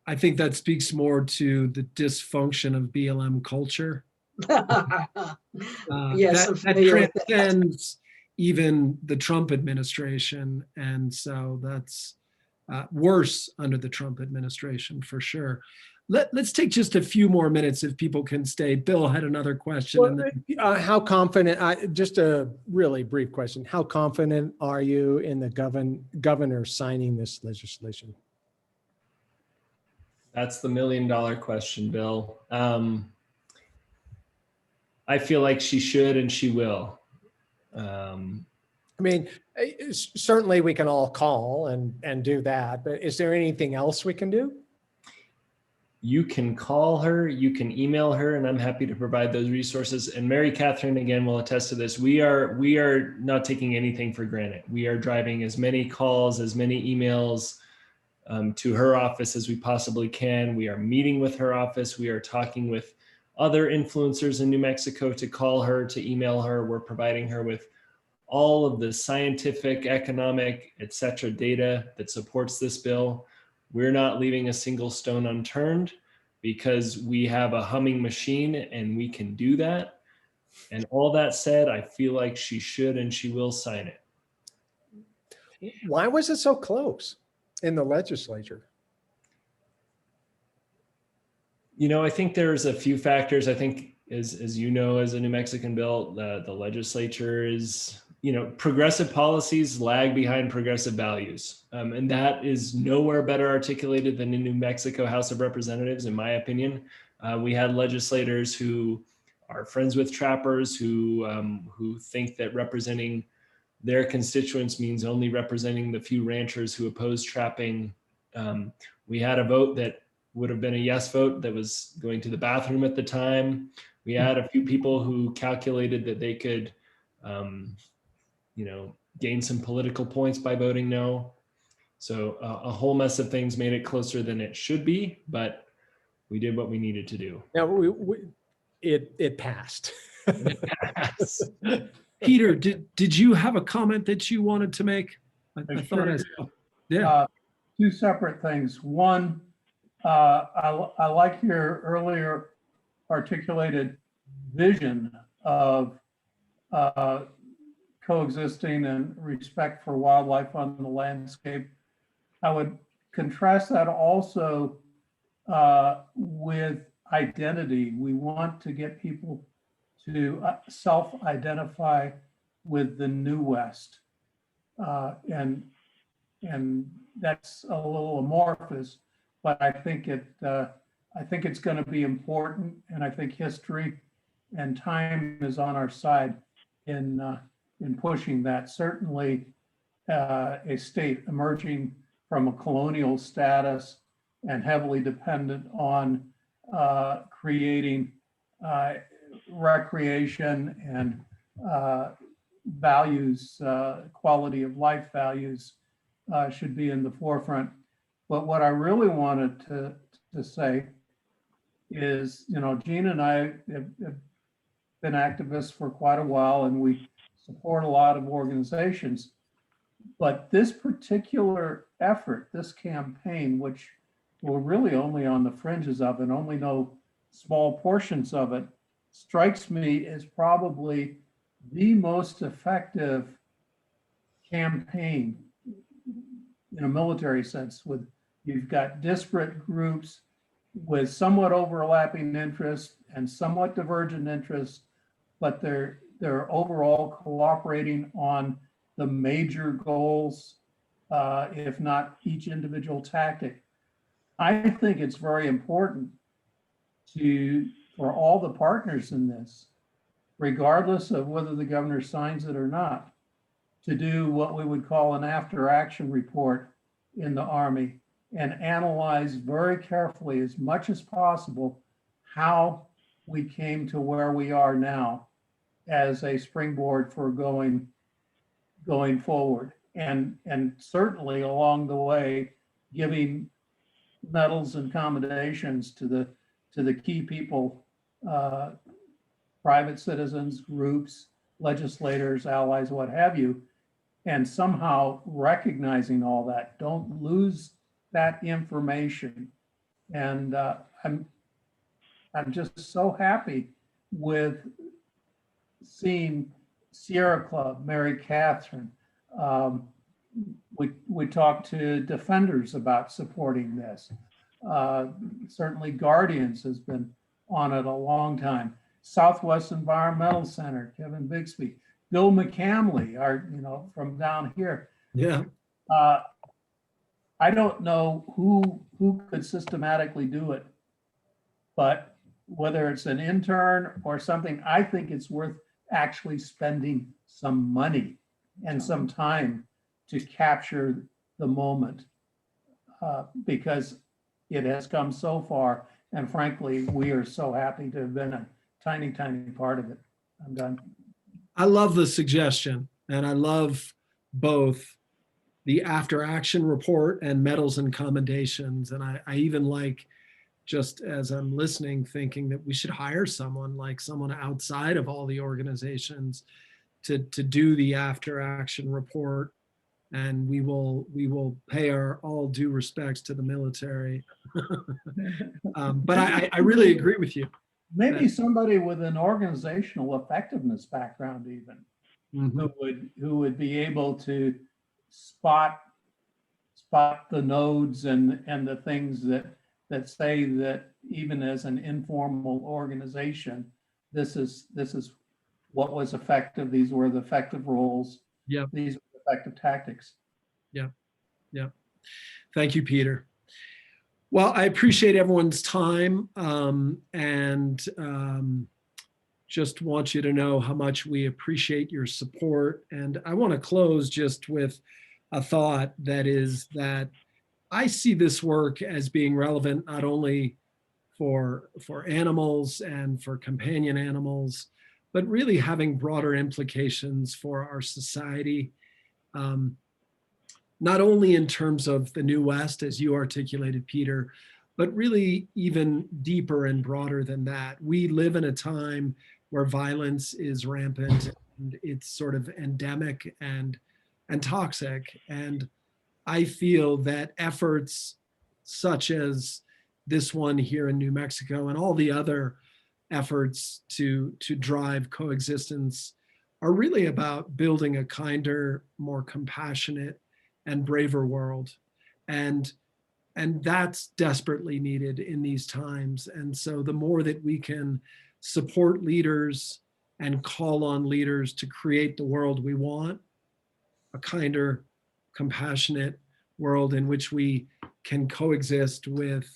I think that speaks more to the dysfunction of BLM culture. Yes, that transcends even the Trump administration. And so that's worse under the Trump administration for sure. Let's take just a few more minutes if people can stay. Bill had another question. Well, how confident, just a really brief question, how confident are you in the governor signing this legislation? That's the $1 million question, Bill. I feel like she should and she will. I mean, certainly we can all call and do that, but is there anything else we can do? You can call her, you can email her, and I'm happy to provide those resources. And Mary Catherine, again, will attest to this. We are not taking anything for granted. We are driving as many calls, as many emails to her office as we possibly can. We are meeting with her office. We are talking with other influencers in New Mexico to call her, to email her. We're providing her with all of the scientific, economic, et cetera, data that supports this bill. We're not leaving a single stone unturned because we have a humming machine and we can do that. And all that said, I feel like she should and she will sign it. Why was it so close in the legislature? I think there's a few factors. I think as you know, as a New Mexican bill, the legislature is, progressive policies lag behind progressive values. And that is nowhere better articulated than in New Mexico House of Representatives, in my opinion. We had legislators who are friends with trappers, who think that representing their constituents means only representing the few ranchers who oppose trapping. We had a vote that would have been a yes vote that was going to the bathroom at the time. We had a few people who calculated that they could gain some political points by voting no. So a whole mess of things made it closer than it should be, but we did what we needed to do. Now it passed. It passed. Peter, did you have a comment that you wanted to make? I thought I saw. Yeah. Two separate things. One, I like your earlier articulated vision of coexisting and respect for wildlife on the landscape. I would contrast that also with identity. We want to get people to self-identify with the New West. And that's a little amorphous, but I think it's going to be important, and I think history and time is on our side in pushing that. Certainly, a state emerging from a colonial status and heavily dependent on creating recreation and values, quality of life values should be in the forefront. But what I really wanted to say is, Gene and I have been activists for quite a while, and we support a lot of organizations. But this particular effort, this campaign, which we're really only on the fringes of and only know small portions of it, strikes me as probably the most effective campaign in a military sense. You've got disparate groups with somewhat overlapping interests and somewhat divergent interests, but they're overall cooperating on the major goals, if not each individual tactic. I think it's very important for all the partners in this, regardless of whether the governor signs it or not, to do what we would call an after action report in the Army and analyze very carefully, as much as possible, how we came to where we are now as a springboard for going forward. And certainly along the way, giving medals and commendations to the key people private citizens, groups, legislators, allies, what have you, and somehow recognizing all that. Don't lose that information. And I'm just so happy with seeing Sierra Club, Mary Catherine. We talked to defenders about supporting this. Certainly Guardians has been on it a long time. Southwest Environmental Center, Kevin Bixby, Bill McCamley, from down here. Yeah. I don't know who could systematically do it, but whether it's an intern or something, I think it's worth actually spending some money and some time to capture the moment, because it has come so far. And frankly, we are so happy to have been a tiny, tiny part of it. I'm done. I love the suggestion, and I love both the after action report and medals and commendations. And I even like, just as I'm listening, thinking that we should hire someone outside of all the organizations to do the after action report. And we will pay our all due respects to the military. But I really agree with you. Maybe somebody with an organizational effectiveness background even, who would be able to spot the nodes and the things that say that even as an informal organization, this is what was effective. These were the effective roles. Yeah. These are the effective tactics. Yeah. Yeah. Thank you, Peter. Well, I appreciate everyone's time, and just want you to know how much we appreciate your support. And I want to close just with a thought, that is that I see this work as being relevant not only for animals and for companion animals, but really having broader implications for our society. Not only in terms of the New West, as you articulated, Peter, but really even deeper and broader than that. We live in a time where violence is rampant, and it's sort of endemic and toxic. And I feel that efforts such as this one here in New Mexico and all the other efforts to drive coexistence are really about building a kinder, more compassionate, and braver world. And that's desperately needed in these times. And so the more that we can support leaders and call on leaders to create the world we want, a kinder, compassionate world in which we can coexist with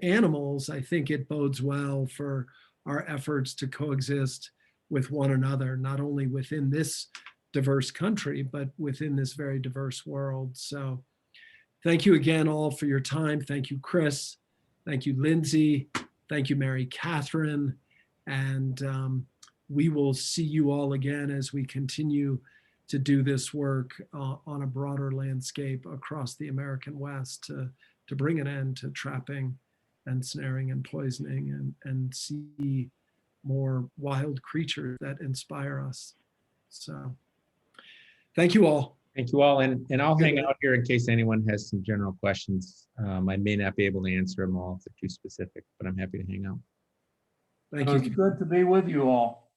animals, I think it bodes well for our efforts to coexist with one another, not only within this diverse country, but within this very diverse world. So thank you again all for your time. Thank you, Chris. Thank you, Lindsay. Thank you, Mary Catherine. And we will see you all again as we continue to do this work on a broader landscape across the American West to bring an end to trapping and snaring and poisoning, and see more wild creatures that inspire us. So thank you all. Thank you all. And I'll hang out here in case anyone has some general questions. I may not be able to answer them all if they're too specific, but I'm happy to hang out. Thank you. It's good to be with you all.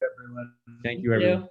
Thank you, everyone.